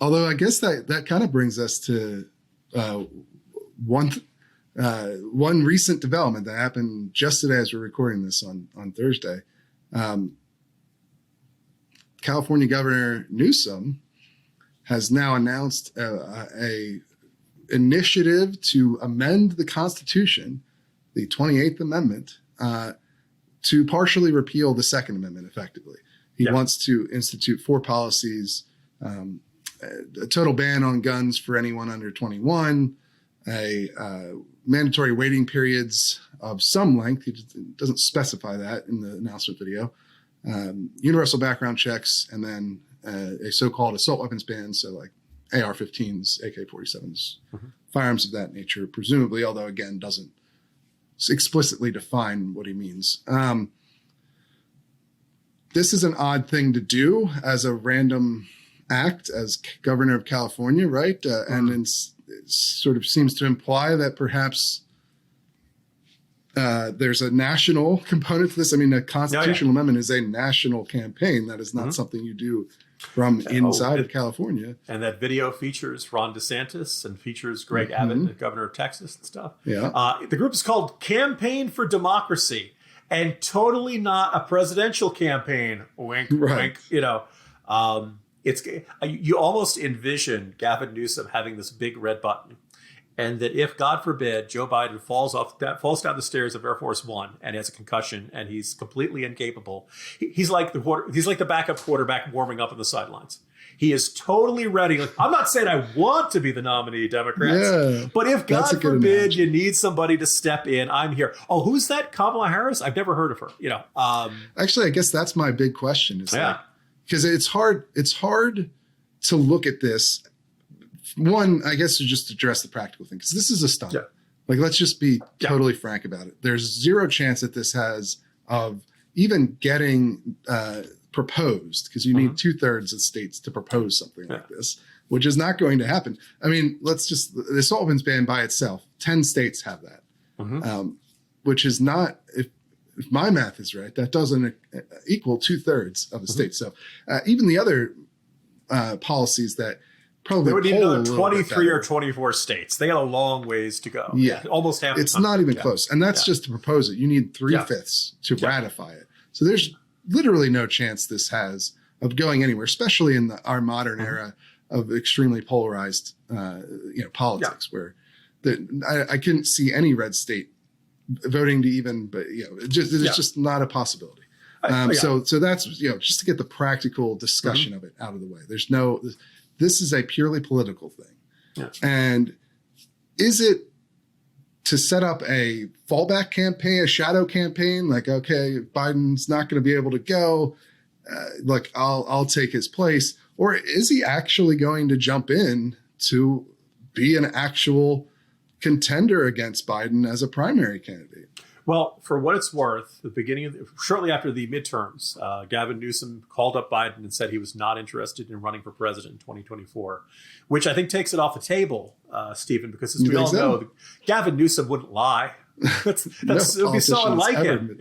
Although I guess that kind of brings us to one recent development that happened just today as we're recording this on Thursday. California Governor Newsom has now announced a initiative to amend the Constitution, the 28th Amendment, to partially repeal the Second Amendment effectively. He wants to institute 4 policies, a total ban on guns for anyone under 21, mandatory waiting periods of some length. He doesn't specify that in the announcement video. Universal background checks, and then a so-called assault weapons ban, so like AR-15s, AK-47s, firearms of that nature, presumably, although again doesn't explicitly define what he means. This is an odd thing to do as a random act as governor of California, right? And it sort of seems to imply that perhaps there's a national component to this. I mean, a constitutional amendment is a national campaign. That is not something you do from inside of California. And that video features Ron DeSantis and features Greg Abbott, the governor of Texas and stuff. Yeah. The group is called Campaign for Democracy, and totally not a presidential campaign. Wink, wink. You know, you almost envision Gavin Newsom having this big red button. And that if, God forbid, Joe Biden falls down the stairs of Air Force One and has a concussion and he's completely incapable, he's like the backup quarterback warming up on the sidelines. He is totally ready. Like, I'm not saying I want to be the nominee, Democrats, but if, God forbid, you need somebody to step in, I'm here. Oh, who's that? Kamala Harris? I've never heard of her. You know, actually, I guess that's my big question. Is because it's hard to look at this. One, I guess, to just address the practical thing, because this is a stunt. Like, let's just be totally frank about it. There's zero chance that this has of even getting proposed, because you need 2/3 of states to propose something like this, which is not going to happen. I mean, the assault weapons ban by itself, 10 states have that, which is not, if my math is right, that doesn't equal 2/3 of the states. So even the other policies that probably they would need another 23 or 24 states. They got a long ways to go. Yeah. Almost half. It's not even close. And that's just to propose it. You need 3/5 to ratify it. So there's literally no chance this has of going anywhere, especially in our modern era of extremely polarized, politics, where I couldn't see any red state voting to even, but it's just not a possibility. So that's, just to get the practical discussion of it out of the way. This is a purely political thing. Yeah. And is it to set up a fallback campaign, a shadow campaign? Like, okay, Biden's not going to be able to go. I'll take his place. Or is he actually going to jump in to be an actual contender against Biden as a primary candidate? Well, for what it's worth, shortly after the midterms, Gavin Newsom called up Biden and said he was not interested in running for president in 2024, which I think takes it off the table, Stephen, because as we all know, Gavin Newsom wouldn't lie. It would be so unlike him.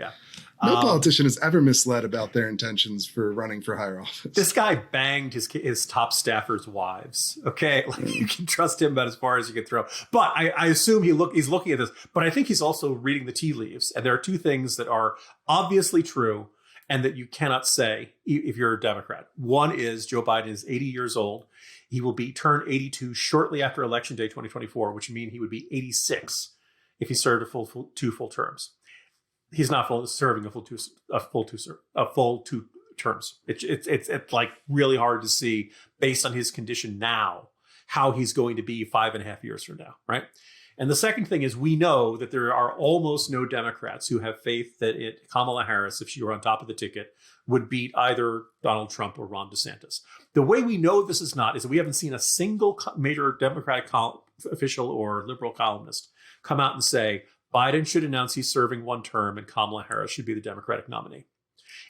No politician has ever misled about their intentions for running for higher office. This guy banged his top staffers' wives. Okay, you can trust him about as far as you can throw. But I assume he's looking at this. But I think he's also reading the tea leaves. And there are two things that are obviously true and that you cannot say if you're a Democrat. One is Joe Biden is 80 years old. He will turn 82 shortly after Election Day 2024, which would mean he would be 86 if he served two full terms. He's not serving a full two terms. It's like really hard to see based on his condition now how he's going to be 5.5 years from now, right? And the second thing is we know that there are almost no Democrats who have faith that Kamala Harris, if she were on top of the ticket, would beat either Donald Trump or Ron DeSantis. The way we know this is not is that we haven't seen a single major Democratic official or liberal columnist come out and say, Biden should announce he's serving one term and Kamala Harris should be the Democratic nominee.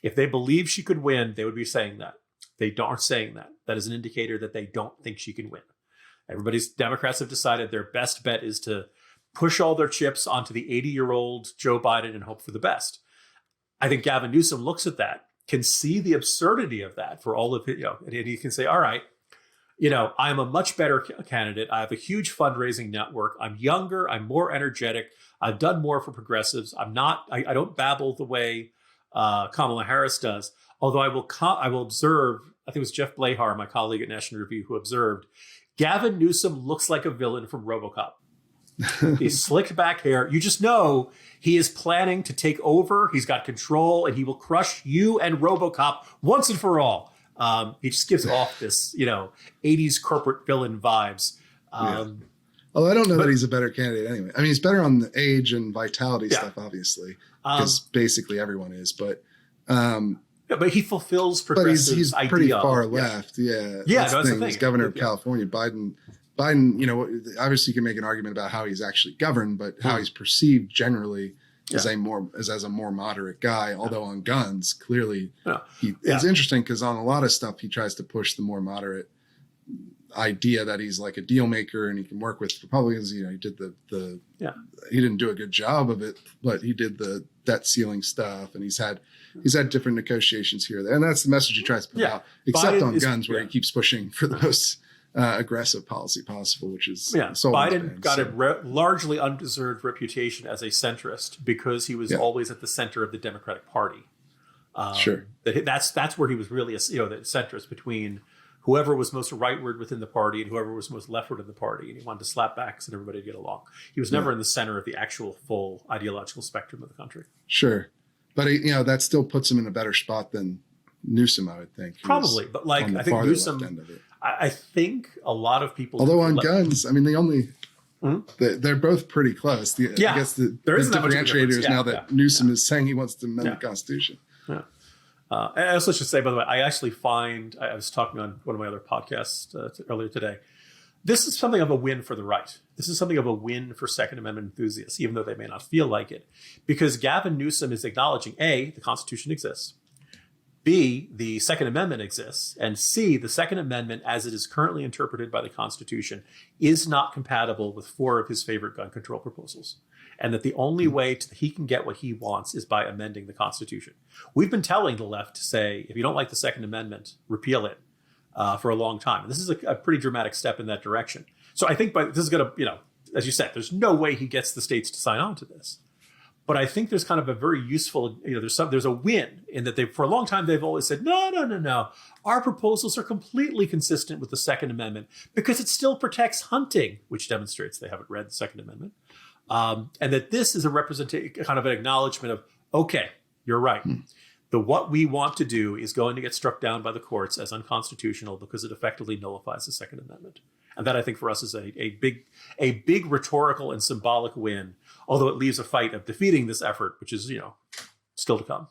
If they believe she could win, they would be saying that. They aren't saying that. That is an indicator that they don't think she can win. Democrats have decided their best bet is to push all their chips onto the 80-year-old Joe Biden and hope for the best. I think Gavin Newsom looks at that, can see the absurdity of that for all of it, and he can say, all right, I'm a much better candidate. I have a huge fundraising network. I'm younger. I'm more energetic. I've done more for progressives. I don't babble the way Kamala Harris does. Although I will observe, I think it was Jeff Blahar, my colleague at National Review, who observed, Gavin Newsom looks like a villain from RoboCop. He's slicked back hair. You just know he is planning to take over. He's got control, and he will crush you and RoboCop once and for all. He just gives off this, 80s corporate villain vibes. Although I don't know that he's a better candidate anyway. I mean, he's better on the age and vitality stuff, obviously, because basically everyone is. But he fulfills progressives' he's ideal. Pretty far left. Yeah. That's the thing. He's governor of California. Biden, obviously you can make an argument about how he's actually governed, but how he's perceived generally as a more moderate guy. Although on guns, clearly, it's interesting because on a lot of stuff he tries to push the more moderate idea that he's like a deal maker and he can work with Republicans. He did he didn't do a good job of it, but he did the debt ceiling stuff, and he's had different negotiations here, and that's the message he tries to put out. Except Biden on guns, where he keeps pushing for the most aggressive policy possible, which is Biden got a largely undeserved reputation as a centrist because he was always at the center of the Democratic Party. That's where he was really the centrist between whoever was most rightward within the party and whoever was most leftward in the party, and he wanted to slap backs and everybody to get along. He was never in the center of the actual full ideological spectrum of the country. Sure, but that still puts him in a better spot than Newsom, I would think. Probably, but I think Newsom. I think a lot of people. Although on guns, I mean, they're both pretty close. I guess the differentiator is now that Newsom is saying he wants to amend the Constitution. Yeah. And I also should say, by the way, I actually find, I was talking on one of my other podcasts earlier today, this is something of a win for the right. This is something of a win for Second Amendment enthusiasts, even though they may not feel like it. Because Gavin Newsom is acknowledging, A, the Constitution exists, B, the Second Amendment exists, and C, the Second Amendment, as it is currently interpreted by the Constitution, is not compatible with 4 of his favorite gun control proposals. And that the only way he can get what he wants is by amending the Constitution. We've been telling the left to say, if you don't like the Second Amendment, repeal it for a long time. And this is a pretty dramatic step in that direction. So I think this is going to, as you said, there's no way he gets the states to sign on to this. But I think there's kind of a very useful, there's a win in that for a long time, they've always said, no. Our proposals are completely consistent with the Second Amendment because it still protects hunting, which demonstrates they haven't read the Second Amendment. And that this is a representation, kind of an acknowledgement of, okay, you're right. What we want to do is going to get struck down by the courts as unconstitutional because it effectively nullifies the Second Amendment. And that, I think, for us is a big rhetorical and symbolic win, although it leaves a fight of defeating this effort, which is, still to come.